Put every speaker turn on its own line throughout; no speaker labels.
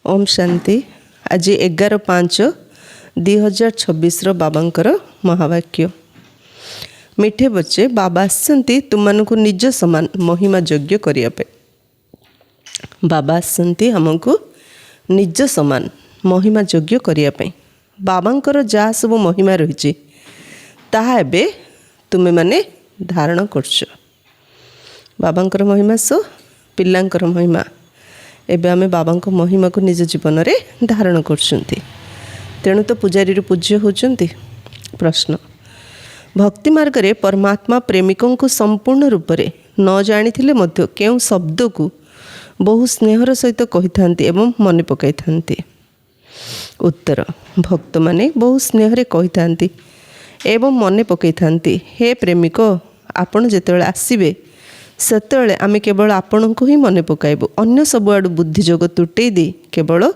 ओम शांति। आज 11/5/2026 बाबांकर महावाक्य। मिठे बच्चे, बाबा आसती तुम को निज समान महिमा यज्ञ करने। बाबा आसती आमको निज समान महिमा यज्ञ करने। बाबांकर जहाँ सब महिमा रही ताहा एबे तुमे माने धारण करछ। बाबांकर महिमा सो पिल्लांकर महिमा एबे आमे बाबांको महिमा को निज जीवन रे धारण करछंती। तेणु तो पूजारी पूज्य होचंती। प्रश्न, भक्ति मार्ग रे परमात्मा प्रेमिकों को संपूर्ण रूप रे न जानिथिले मध्य केउ शब्द को बहु स्नेहर सहित कहि थांती एवं मन पकाई थांती। उत्तर, भक्त माने बहु स्नेह रे कहि थांती एवं मन पकाई थांती, हे प्रेमिक आपण जेतेबेले आसीबे सेतेबेले आमे केवल आपणको ही मन पकाइबु, अन्य सबुआडु बुद्धि जोग तुटै दे केवल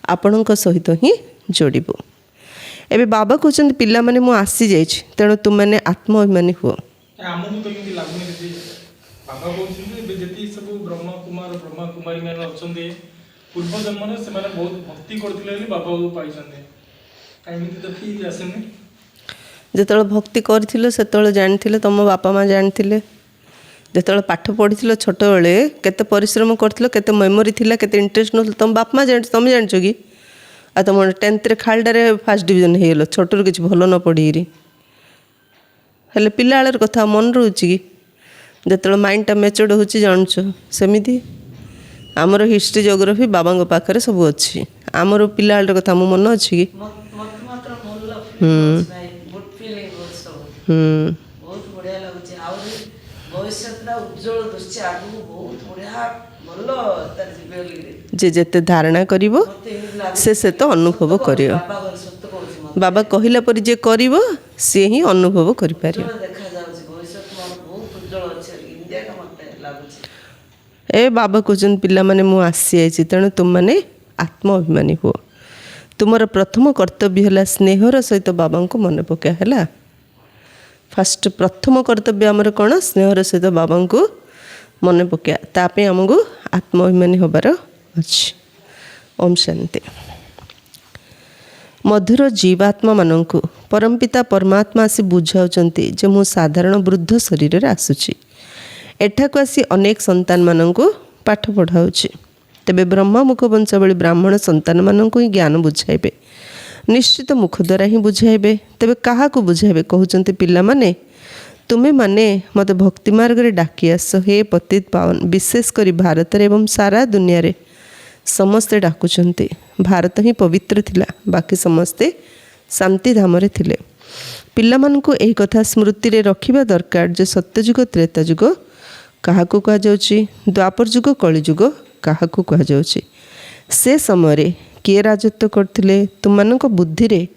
आपणक सहित ही जोड़िबु। एबे बाबा कहउछन्ति पिल्ला माने मु आसी जाइछि, तेणु तुम माने आत्माभिमानी हुओ।
आमକୁ ତ କେମିତି ଲାଗୁନି ଯେ ବାବା କହୁଛନ୍ତି ଏବେ ଯେତିକି ସବୁ ବ୍ରହ୍ମା କୁମାରୀ ମାନେ ଅଛନ୍ତି ପୂର୍ବ ଜନ୍ମରେ ସେମାନେ ବହୁତ ଭକ୍ତି କରିଥିଲେ ବୋଲି ବାବାକୁ ପାଇଛନ୍ତି। ଏମିତି ତ ଫିଲ୍ ଆସେନି।
ଯେତେବେଳେ ଭକ୍ତି କରିଥିଲ ସେତେବେଳେ ଜାଣିଥିଲେ, ତମ ବାପା ମା ଜାଣିଥିଲେ। ଯେତେବେଳେ ପାଠ ପଢ଼ିଥିଲ ଛୋଟବେଳେ କେତେ ପରିଶ୍ରମ କରିଥିଲ, କେତେ ମେମୋରି ଥିଲା, କେତେ ଇଣ୍ଟରେଷ୍ଟ ନେଉଥିଲ, ତମ ବାପା ମା ଜାଣିଛ, ତମେ ଜାଣିଛ କି? ଆଉ ତମ 10th ଖାଲଟାରେ ଫାର୍ଷ୍ଟ ଡିଭିଜନ୍ ହେଇଗଲ, ଛୋଟରୁ କିଛି ଭଲ ନ ପଢ଼ିକିରି। ହେଲେ ପିଲାବେଳର କଥା ମନେ ରହୁଛି କି? ଯେତେବେଳେ ମାଇଣ୍ଡଟା ମ୍ୟାଚୁର୍ଡ଼ ହେଉଛି ଜାଣୁଛ। ସେମିତି ଆମର ହିଷ୍ଟ୍ରି ଜୋଗ୍ରାଫି ବାବାଙ୍କ ପାଖରେ ସବୁ ଅଛି। ଆମର ପିଲାବେଳର କଥା ଆମ ମନେ ଅଛି କି?
बहुत बढ़िया लगुच भविष्य उज्जवल दृश्य आगू बहुत बढ़िया भल तार जीवन
जे जेते धारणा करिवो से तो अनुभव करियो। बाबा कहिला पर जे करिवो से ही अनुभव करि पारियो।
देखा जाउछ भविष्य बहुत उज्जवल अछि इंडिया का मते लागुछ।
ए बाबा कहउछन पिल्ला माने मु आसी आइछि, तेणु तुम माने आत्म अभिमानी हो। तुमर प्रथम कर्तव्य हला स्नेहर सहित बाबा को मन पका हला। फास्ट प्रथम कर्तव्य आमर कौन? स्नेहर सहित बाबा को मन पका। तापे आमको आत्माभिमानी होबार अछि। ओम शांति। मधुर जीवात्मा मानक परमपिता परमात्मा आसी बुझाउचंती जे मु साधारण वृद्ध शरीर रे आसुची, एठाकु आसी अनेक संतान मानक पाठ पढ़ाउची। तेबे ब्रह्मा मुख वंशावली ब्राह्मण संतान मानक ही ज्ञान बुझाइबे, निश्चित मुख द्वारा ही बुझाइबे। तेबे काहा को बुझाइबे? कहउचंती पिल्ला माने तुमे माने मते भक्ति मार्ग रे डाकी आस, हे पतित पावन। विशेष करी भारत रे एवं सारा दुनिया रे समस्ते डाकुचंती। भारत ही पवित्र थिला, बाकी समस्ते शांति धाम रे थिले। पिल्ला मानकु एही कथा स्मृति रे रखिबा दरकार जे सत्ययुग त्रेता युग काहाकु कहा जाउची, द्वापर युग कली युग काहाकु कहा जाउची। से समय रे किए राजत्व करथिले? तुमମାନଙ୍କ बुद्धि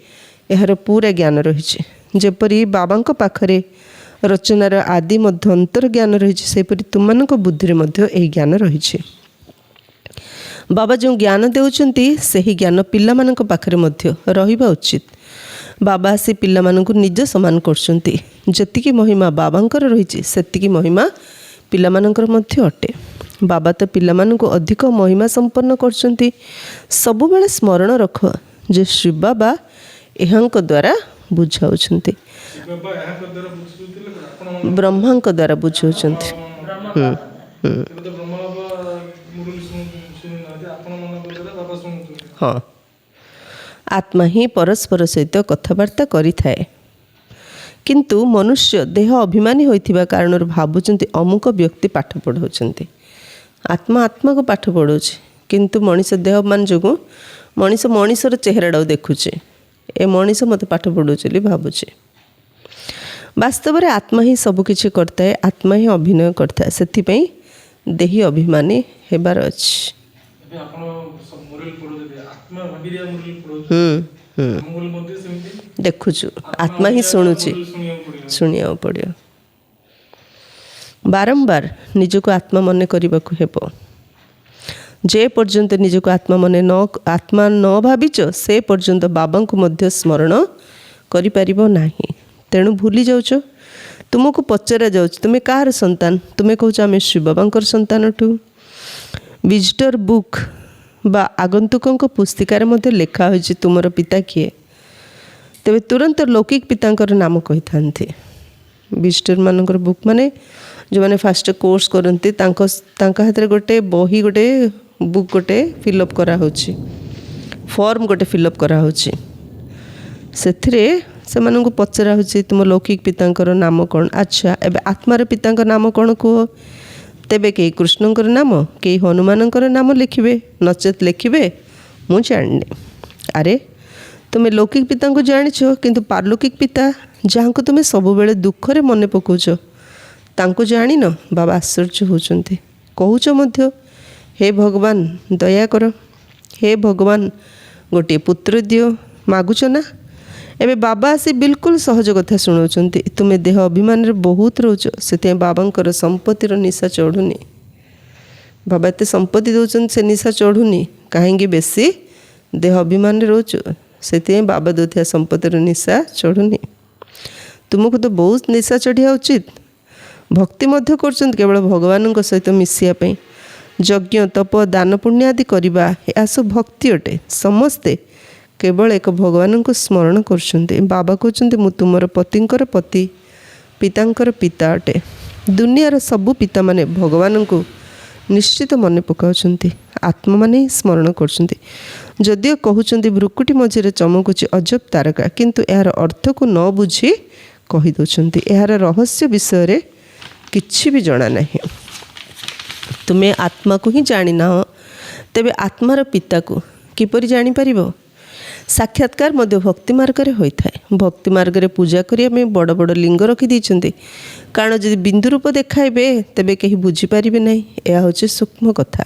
यार पूरा ज्ञान रही। जेपरी बाबांक पाखरे रचनार आदि मध्य अंतर ज्ञान रही, सेपरी तुमମାନଙ୍କ बुद्धि रे मध्य एही ज्ञान रही। बाबा जो ज्ञान देउचंती सेही ज्ञान पिल्लाମାନଙ୍କ पाखरे मध्य रहिबा उचित। बाबा आसी पिल्लाମାନଙ୍କୁ निज समान करछंती। जतिकी महिमा बाबांकर रही सेतिकी महिमा पिल्लाମାନଙ୍କର मध्य अटे। बाबा तो पिल्लाମାନଙ୍କୁ अधिक महिमा संपन्न करछंती। सबु बेले स्मरण रख जे श्री बाबा एहांक द्वारा बुझाउछंती, ब्रह्मांक द्वारा बुझाउछंती। हाँ, आत्मा ही परस्पर सहित कथबार्ता करि थाए, किंतु मनुष्य देह अभिमानी होइथिबा कारण भाबुचंती अमुक व्यक्ति पाठ पढ़ाउछंती। आत्मा आत्मा को पाठ पढ़ाଉଛି, किंतु मनीष देह मान जो मनीष मनीषर चेहराटा देखुचे, ए मनीष मत पाठ पढ़ाଉଛି ବୋଲି ଭାବୁଛି। वास्तव में आत्मा ही सबकिछि करता है, आत्मा ही अभिनय करता है। ସେଥିପାଇଁ देही अभिमानी हेबार अछि। देखुछु आत्मा ही शुणुची, शुणिया पड़ियो। बारंबार निजको आत्मा मन करने को हेबो। जे पर्यंत निजको आत्मा मन आत्मा न भाविच से पर्यंत बाबा को मध्य स्मरण करि परिबो नाही। तेणु भूली जाउछ। तुमको पचरा जाउछ तुमे कार संतान? तुमे कहूच आमे शिव बाबांकर संतान ठू। विजिटर बुक ବା ଆଗନ୍ତୁକଙ୍କ ପୁସ୍ତିକାରେ ମଧ୍ୟ ଲେଖା ହୋଇଛି ତୁମର ପିତା କିଏ, ତେବେ ତୁରନ୍ତ ଲୌକିକ ପିତାଙ୍କର ନାମ କହିଥାନ୍ତି। ଭିଜିଟରମାନଙ୍କର ବୁକ୍ ମାନେ ଯେଉଁମାନେ ଫାଷ୍ଟ କୋର୍ସ କରନ୍ତି ତାଙ୍କ ହାତରେ ଗୋଟେ ବହି, ଗୋଟେ ବୁକ୍ ଗୋଟେ ଫିଲ୍ଅପ୍ କରାହେଉଛି, ଫର୍ମ ଗୋଟେ ଫିଲ୍ଅପ୍ କରାହେଉଛି। ସେଥିରେ ସେମାନଙ୍କୁ ପଚରା ହେଉଛି ତୁମ ଲୌକିକ ପିତାଙ୍କର ନାମ କ'ଣ। ଆଚ୍ଛା, ଏବେ ଆତ୍ମାର ପିତାଙ୍କ ନାମ କ'ଣ କୁହ। ତେବେ କେହି କୃଷ୍ଣଙ୍କର ନାମ, କେହି ହନୁମାନଙ୍କର ନାମ ଲେଖିବେ, ନଚେତ୍ ଲେଖିବେ ମୁଁ ଜାଣିନି। ଆରେ ତୁମେ ଲୌକିକ ପିତାଙ୍କୁ ଜାଣିଛ, କିନ୍ତୁ ପାରଲୌକିକ ପିତା ଯାହାଙ୍କୁ ତୁମେ ସବୁବେଳେ ଦୁଃଖରେ ମନେ ପକାଉଛ ତାଙ୍କୁ ଜାଣିନ। ବାବା ଆଶ୍ଚର୍ଯ୍ୟ ହେଉଛନ୍ତି, କହୁଛ ମଧ୍ୟ ହେ ଭଗବାନ ଦୟାକର, ହେ ଭଗବାନ ଗୋଟିଏ ପୁତ୍ର ଦିଅ ମାଗୁଛ ନା। ଏବେ ବାବା ଆସି ବିଲକୁଲ ସହଜ କଥା ଶୁଣାଉଛନ୍ତି। ତୁମେ ଦେହ ଅଭିମାନରେ ବହୁତ ରହୁଛ, ସେଥିପାଇଁ ବାବାଙ୍କର ସମ୍ପତ୍ତିର ନିଶା ଚଢ଼ୁନି। ବାବା ଏତେ ସମ୍ପତ୍ତି ଦେଉଛନ୍ତି, ସେ ନିଶା ଚଢ଼ୁନି କାହିଁକି? ବେଶୀ ଦେହ ଅଭିମାନରେ ରହୁଛ, ସେଥିପାଇଁ ବାବା ଦେଉଥିବା ସମ୍ପତ୍ତିର ନିଶା ଚଢ଼ୁନି। ତୁମକୁ ତ ବହୁତ ନିଶା ଚଢ଼ିବା ଉଚିତ। ଭକ୍ତି ମଧ୍ୟ କରୁଛନ୍ତି କେବଳ ଭଗବାନଙ୍କ ସହିତ ମିଶିବା ପାଇଁ। ଯଜ୍ଞ, ତପ, ଦାନ ପୁଣ୍ୟ ଆଦି କରିବା, ଏହା ସବୁ ଭକ୍ତି ଅଟେ। ସମସ୍ତେ କେବଳ ଏକ ଭଗବାନଙ୍କୁ ସ୍ମରଣ କରୁଛନ୍ତି। ବାବା କହୁଛନ୍ତି ମୁଁ ତୁମର ପତିଙ୍କର ପତି, ପିତାଙ୍କର ପିତା ଅଟେ। ଦୁନିଆର ସବୁ ପିତାମାନେ ଭଗବାନଙ୍କୁ ନିଶ୍ଚିତ ମନେ ପକାଉଛନ୍ତି, ଆତ୍ମାମାନେ ହିଁ ସ୍ମରଣ କରୁଛନ୍ତି। ଯଦିଓ କହୁଛନ୍ତି ଭ୍ରୁକୁଟି ମଝିରେ ଚମକୁଛି ଅଜବ ତାରକା, କିନ୍ତୁ ଏହାର ଅର୍ଥକୁ ନ ବୁଝି କହିଦେଉଛନ୍ତି। ଏହାର ରହସ୍ୟ ବିଷୟରେ କିଛି ବି ଜଣା ନାହିଁ। ତୁମେ ଆତ୍ମାକୁ ହିଁ ଜାଣିନାହ, ତେବେ ଆତ୍ମାର ପିତାକୁ କିପରି ଜାଣିପାରିବ? ସାକ୍ଷାତକାର ମଧ୍ୟ ଭକ୍ତି ମାର୍ଗରେ ହୋଇଥାଏ। ଭକ୍ତି ମାର୍ଗରେ ପୂଜା କରିବା ପାଇଁ ବଡ଼ ବଡ଼ ଲିଙ୍ଗ ରଖିଦେଇଛନ୍ତି, କାରଣ ଯଦି ବିନ୍ଦୁ ରୂପ ଦେଖାଇବେ ତେବେ କେହି ବୁଝିପାରିବେ ନାହିଁ। ଏହା ହେଉଛି ସୂକ୍ଷ୍ମ କଥା।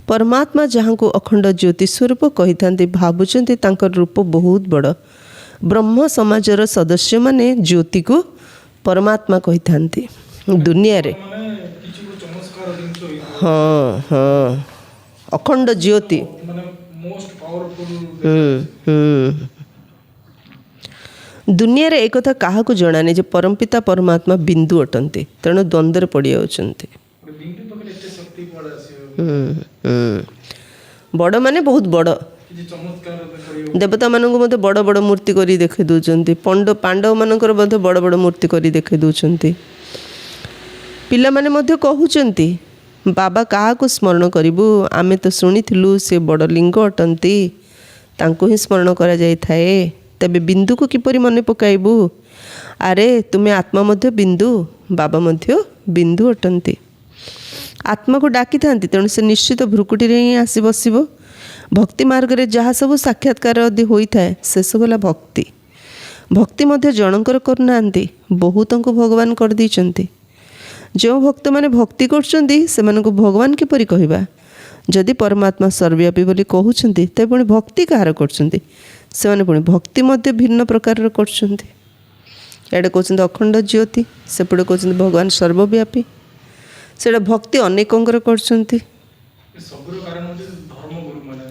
ପରମାତ୍ମା ଯାହାଙ୍କୁ ଅଖଣ୍ଡ ଜ୍ୟୋତି ସ୍ୱରୂପ କହିଥାନ୍ତି, ଭାବୁଛନ୍ତି ତାଙ୍କର ରୂପ ବହୁତ ବଡ଼। ବ୍ରହ୍ମ ସମାଜର ସଦସ୍ୟମାନେ ଜ୍ୟୋତିକୁ ପରମାତ୍ମା କହିଥାନ୍ତି। ଦୁନିଆରେ
କିଛି ଗୋଟେ ଚମତ୍କାର ଜିନିଷ ହେଇଥିବ,
ହଁ ହଁ ଅଖଣ୍ଡ ଜ୍ୟୋତି।
ମାନେ ମୋଷ୍ଟ ପାୱାରଫୁଲ।
ଦୁନିଆରେ ଏକଥା କାହାକୁ ଜଣାନି ଯେ ପରମପିତା ପରମାତ୍ମା ବିନ୍ଦୁ ଅଟନ୍ତି, ତେଣୁ ଦ୍ୱନ୍ଦ୍ୱରେ ପଡ଼ିଯାଉଛନ୍ତି।
ବିନ୍ଦୁ ପାଖରେ ଏତେ ଶକ୍ତି କୁଆଡ଼େ ଆସିବ?
ବଡ଼ ମାନେ ବହୁତ ବଡ଼।
କିଛି ଚମତ୍କାର କରିବ।
ଦେବତାମାନଙ୍କୁ ମଧ୍ୟ ବଡ଼ ବଡ଼ ମୂର୍ତ୍ତି କରି ଦେଖାଇ ଦେଉଛନ୍ତି। ପାଣ୍ଡବମାନଙ୍କର ମଧ୍ୟ ବଡ଼ ବଡ଼ ମୂର୍ତ୍ତି କରି ଦେଖାଇ ଦେଉଛନ୍ତି। ପିଲାମାନେ ମଧ୍ୟ କହୁଛନ୍ତି ବାବା କାହାକୁ ସ୍ମରଣ କରିବୁ, ଆମେ ତ ଶୁଣିଥିଲୁ ସେ ବଡ଼ ଲିଙ୍ଗ ଅଟନ୍ତି, ତାଙ୍କୁ ହିଁ ସ୍ମରଣ କରାଯାଇଥାଏ। ତେବେ ବିନ୍ଦୁକୁ କିପରି ମନେ ପକାଇବୁ? ଆରେ ତୁମେ ଆତ୍ମା ମଧ୍ୟ ବିନ୍ଦୁ, ବାବା ମଧ୍ୟ ବିନ୍ଦୁ ଅଟନ୍ତି। ଆତ୍ମାକୁ ଡାକିଥାନ୍ତି, ତେଣୁ ସେ ନିଶ୍ଚିତ ଭ୍ରୁକୁଟିରେ ହିଁ ଆସି ବସିବ। ଭକ୍ତି ମାର୍ଗରେ ଯାହା ସବୁ ସାକ୍ଷାତକାର ଆଦି ହୋଇଥାଏ ସେସବୁ ହେଲା ଭକ୍ତି। ଭକ୍ତି ମଧ୍ୟ ଜଣଙ୍କର କରୁନାହାନ୍ତି, ବହୁତଙ୍କୁ ଭଗବାନ କରିଦେଇଛନ୍ତି। ଯେଉଁ ଭକ୍ତମାନେ ଭକ୍ତି କରୁଛନ୍ତି ସେମାନଙ୍କୁ ଭଗବାନ କିପରି କହିବା? ଯଦି ପରମାତ୍ମା ସର୍ବବ୍ୟାପୀ ବୋଲି କହୁଛନ୍ତି, ତେବେ ପୁଣି ଭକ୍ତି କାହାର କରୁଛନ୍ତି? ସେମାନେ ପୁଣି ଭକ୍ତି ମଧ୍ୟ ଭିନ୍ନ ପ୍ରକାରର କରୁଛନ୍ତି। ଇଆଡ଼େ କହୁଛନ୍ତି ଅଖଣ୍ଡ ଜ୍ୟୋତି, ସେପଟେ କହୁଛନ୍ତି ଭଗବାନ ସର୍ବବ୍ୟାପୀ। ସେଇଟା ଭକ୍ତି ଅନେକଙ୍କର କରୁଛନ୍ତି।
ସବୁର କାରଣ ହେଉଛି ଧର୍ମଗୁରୁ ମାନେ।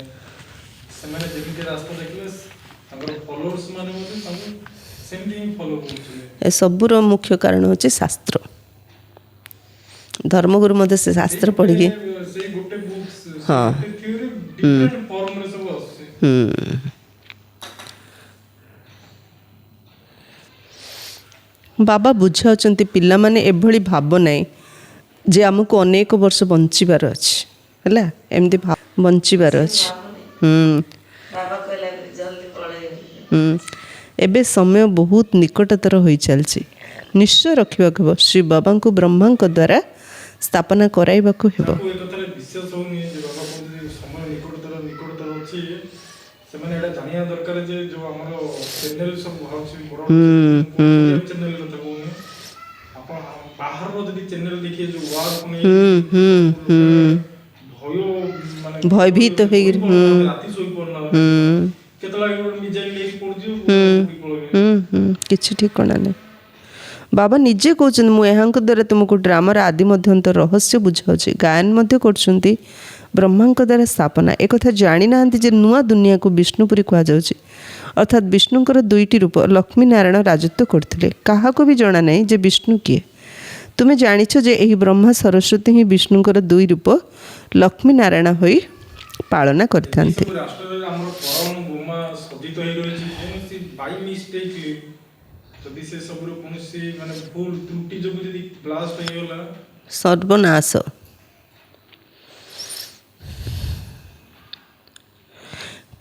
ସେମାନେ ଯେମିତି ରାସ୍ତା ଦେଖିଲେ ତାଙ୍କର ଫଲୋଅର୍ସ ମାନେ ମଧ୍ୟ ତାଙ୍କୁ ସେମିତି ହିଁ ଫଲୋ କରୁଥିଲେ।
ଏସବୁର ମୁଖ୍ୟ କାରଣ ହେଉଛି ଶାସ୍ତ୍ର। ଧର୍ମଗୁରୁ ମଧ୍ୟ ସେ ଶାସ୍ତ୍ର ପଢ଼ିକି
ସେଇ ଗୋଟେ ବୁକ୍
ହଁ
ଥିଓରି ଡିଫରେଣ୍ଟ ଫର୍ମରେ ସବୁ ଆସୁଛି।
ବାବା ବୁଝାଉଛନ୍ତି ପିଲାମାନେ ଏଭଳି ଭାବ ନାହିଁ ଯେ ଆମକୁ ଅନେକ ବର୍ଷ ବଞ୍ଚିବାର ଅଛି, ହେଲା, ଏମିତି ବଞ୍ଚିବାର ଅଛି।
ବାବା କହିଲା ଜଲ୍ଦି ପଳେଇବି।
ଏବେ ସମୟ ବହୁତ ନିକଟତର ହୋଇଚାଲିଛି। ନିଶ୍ଚୟ ରଖିବାକୁ ହେବ। ଶ୍ରୀ ବାବାଙ୍କୁ ବ୍ରହ୍ମାଙ୍କ ଦ୍ୱାରା ସ୍ଥାପନା କରାଇବାକୁ ହେବ।
ତାଙ୍କୁ ଏ କଥାରେ ବିଶ୍ୱାସ ହଉନି ଯେ ବାବା କହୁଛନ୍ତି ସମୟ ନିକଟତର ଅଛି। ସେମାନେ ଏଇଟା ଜାଣିବା ଦରକାର ଯେ ଯୋଉ ଆମର ଚ୍ୟାନେଲ ସବୁ ବାହାରୁଛି, ବଡ଼ ଚ୍ୟାନେଲ କଥା କହୁନି, ଆପଣ ବାହାରର ଯଦି ଚ୍ୟାନେଲ ଦେଖିବେ ଯୋଉ ୱାର୍କୁ ନେଇ
ଭୟଭୀତ ହେଇକିରି
ରାତି ଶୋଇପାରୁନାହାନ୍ତି, କେତେବେଳେ ଗୋଟେ ମିଜାଇଲ ନେଇକି ପଡୁଛି
କିଛି ଠିକଣା ନାହିଁ। ବାବା ନିଜେ କହୁଛନ୍ତି ମୁଁ ଏହାଙ୍କ ଦ୍ୱାରା ତୁମକୁ ଡ୍ରାମାର ଆଦି ମଧ୍ୟନ୍ତ ରହସ୍ୟ ବୁଝାଉଛି। ଗାୟନ ମଧ୍ୟ କରୁଛନ୍ତି ବ୍ରହ୍ମାଙ୍କ ଦ୍ୱାରା ସ୍ଥାପନା। ଏକଥା ଜାଣିନାହାନ୍ତି ଯେ ନୂଆ ଦୁନିଆକୁ ବିଷ୍ଣୁପୁରୀ କୁହାଯାଉଛି, ଅର୍ଥାତ୍ ବିଷ୍ଣୁଙ୍କର ଦୁଇଟି ରୂପ ଲକ୍ଷ୍ମୀ ନାରାୟଣ ରାଜତ୍ୱ କରୁଥିଲେ। କାହାକୁ ବି ଜଣା ନାହିଁ ଯେ ବିଷ୍ଣୁ କିଏ। ତୁମେ ଜାଣିଛ ଯେ ଏହି ବ୍ରହ୍ମା ସରସ୍ୱତୀ ହିଁ ବିଷ୍ଣୁଙ୍କର ଦୁଇ ରୂପ ଲକ୍ଷ୍ମୀ ନାରାୟଣ ହୋଇ ପାଳନ କରିଥାନ୍ତି।
ଏସବୁ ରାଷ୍ଟ୍ରରେ ଆମର ପରମ ବୋମା ସଜିତ ହେଇ ରହିଛି, କୌଣସି ବାଇ ମିଷ୍ଟେକ୍ ଯଦି ସେ ସବୁର କୌଣସି ମାନେ ଭୁଲ ତ୍ରୁଟି ଯୋଗୁଁ ଯଦି ବ୍ଲାଷ୍ଟ ହେଇଗଲା,
ସର୍ବନାଶ।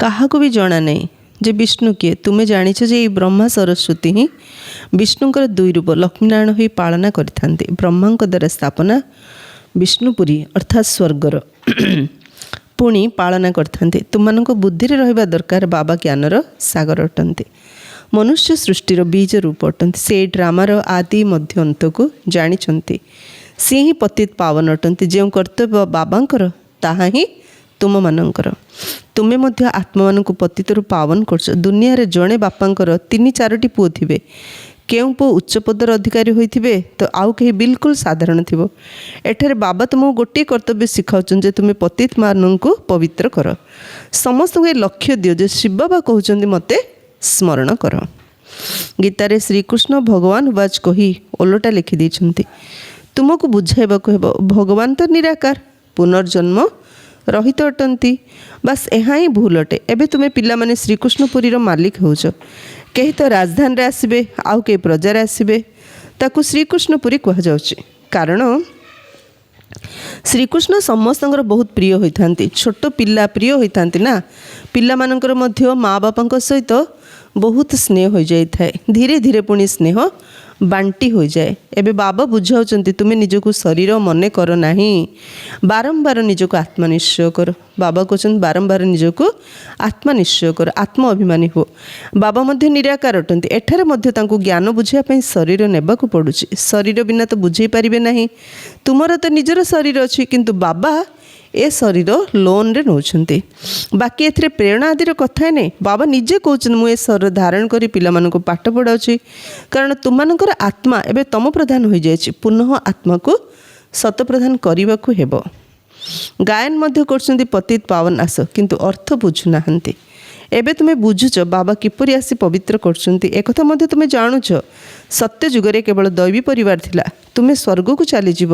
କାହାକୁ ବି ଜଣା ନାହିଁ ଯେ ବିଷ୍ଣୁ କିଏ। ତୁମେ ଜାଣିଛ ଯେ ଏଇ ବ୍ରହ୍ମା ସରସ୍ୱତୀ ହିଁ ବିଷ୍ଣୁଙ୍କର ଦୁଇ ରୂପ ଲକ୍ଷ୍ମୀନାରାୟଣ ହୋଇ ପାଳନ କରିଥାନ୍ତି। ବ୍ରହ୍ମାଙ୍କ ଦ୍ୱାରା ସ୍ଥାପନା ବିଷ୍ଣୁପୁରୀ ଅର୍ଥାତ୍ ସ୍ୱର୍ଗର ପୁଣି ପାଳନ କରିଥାନ୍ତି। ତୁମମାନଙ୍କ ବୁଦ୍ଧିରେ ରହିବା ଦରକାର ବାବା ଜ୍ଞାନର ସାଗର ଅଟନ୍ତି, ମନୁଷ୍ୟ ସୃଷ୍ଟିର ବୀଜ ରୂପ ଅଟନ୍ତି। ସେ ଡ୍ରାମାର ଆଦି ମଧ୍ୟ ଅନ୍ତକୁ ଜାଣିଛନ୍ତି। ସିଏ ହିଁ ପତିତ ପାବନ ଅଟନ୍ତି। ଯେଉଁ କର୍ତ୍ତବ୍ୟ ବାବାଙ୍କର ତାହା ହିଁ ତୁମମାନଙ୍କର। ତୁମେ ମଧ୍ୟ ଆତ୍ମାମାନଙ୍କୁ ପତିତରୁ ପାବନ କରୁଛ। ଦୁନିଆରେ ଜଣେ ବାପାଙ୍କର 3-4ଟି ପୁଅ ଥିବେ। କେଉଁ ପୁଅ ଉଚ୍ଚ ପଦର ଅଧିକାରୀ ହୋଇଥିବେ ତ ଆଉ କେହି ବିଲକୁଲ ସାଧାରଣ ଥିବ। ଏଠାରେ ବାବା ତୁମକୁ ଗୋଟିଏ କର୍ତ୍ତବ୍ୟ ଶିଖାଉଛନ୍ତି ଯେ ତୁମେ ପତିତମାନଙ୍କୁ ପବିତ୍ର କର। ସମସ୍ତଙ୍କୁ ଏ ଲକ୍ଷ୍ୟ ଦିଅ ଯେ ଶିବ ବାବା କହୁଛନ୍ତି ମୋତେ ସ୍ମରଣ କର। ଗୀତାରେ ଶ୍ରୀକୃଷ୍ଣ ଭଗବାନ ବାଚ କହି ଓଲଟା ଲେଖିଦେଇଛନ୍ତି। ତୁମକୁ ବୁଝାଇବାକୁ ହେବ ଭଗବାନ ତ ନିରାକାର, ପୁନର୍ଜନ୍ମ ରହିତ ଅଟନ୍ତି। ବାସ୍ ଏହା ହିଁ ଭୁଲ ଅଟେ। ଏବେ ତୁମେ ପିଲାମାନେ ଶ୍ରୀକୃଷ୍ଣପୁରୀର ମାଲିକ ହେଉଛ। କେହି ତ ରାଜଧାନୀରେ ଆସିବେ, ଆଉ କେହି ପ୍ରଜାରେ ଆସିବେ। ତାକୁ ଶ୍ରୀକୃଷ୍ଣପୁରୀ କୁହାଯାଉଛି କାରଣ ଶ୍ରୀକୃଷ୍ଣ ସମସ୍ତଙ୍କର ବହୁତ ପ୍ରିୟ ହୋଇଥାନ୍ତି। ଛୋଟ ପିଲା ପ୍ରିୟ ହୋଇଥାନ୍ତି ନା। ପିଲାମାନଙ୍କର ମଧ୍ୟ ମା ବାପାଙ୍କ ସହିତ ବହୁତ ସ୍ନେହ ହୋଇଯାଇଥାଏ। ଧୀରେ ଧୀରେ ପୁଣି ସ୍ନେହ ବାଣ୍ଟି ହୋଇଯାଏ। ଏବେ ବାବା ବୁଝାଉଛନ୍ତି ତୁମେ ନିଜକୁ ଶରୀର ମନେ କର ନାହିଁ, ବାରମ୍ବାର ନିଜକୁ ଆତ୍ମା ନିଶ୍ଚୟ କର। ବାବା କହୁଛନ୍ତି ବାରମ୍ବାର ନିଜକୁ ଆତ୍ମା ନିଶ୍ଚୟ କର, ଆତ୍ମ ଅଭିମାନୀ ହୁଅ। ବାବା ମଧ୍ୟ ନିରାକାର ଅଟନ୍ତି। ଏଠାରେ ମଧ୍ୟ ତାଙ୍କୁ ଜ୍ଞାନ ବୁଝିବା ପାଇଁ ଶରୀର ନେବାକୁ ପଡ଼ୁଛି। ଶରୀର ବିନା ତ ବୁଝେଇ ପାରିବେ ନାହିଁ। ତୁମର ତ ନିଜର ଶରୀର ଅଛି, କିନ୍ତୁ ବାବା ଏ ଶରୀର ଲୋନ୍ରେ ନେଉଛନ୍ତି। ବାକି ଏଥିରେ ପ୍ରେରଣା ଆଦିର କଥା ନାହିଁ। ବାବା ନିଜେ କହୁଛନ୍ତି ମୁଁ ଏ ଶରୀର ଧାରଣ କରି ପିଲାମାନଙ୍କୁ ପାଠ ପଢ଼ାଉଛି, କାରଣ ତୁମମାନଙ୍କର ଆତ୍ମା ଏବେ ତମ ପ୍ରଧାନ ହୋଇଯାଇଛି। ପୁନଃ ଆତ୍ମାକୁ ସତ ପ୍ରଦାନ କରିବାକୁ ହେବ। ଗାୟନ ମଧ୍ୟ କରୁଛନ୍ତି ପତିତ ପାବନ ଆସ, କିନ୍ତୁ ଅର୍ଥ ବୁଝୁନାହାନ୍ତି। ଏବେ ତୁମେ ବୁଝୁଛ ବାବା କିପରି ଆସି ପବିତ୍ର କରୁଛନ୍ତି। ଏକଥା ମଧ୍ୟ ତୁମେ ଜାଣୁଛ ସତ୍ୟ ଯୁଗରେ କେବଳ ଦୈବୀ ପରିବାର ଥିଲା। ତୁମେ ସ୍ୱର୍ଗକୁ ଚାଲିଯିବ।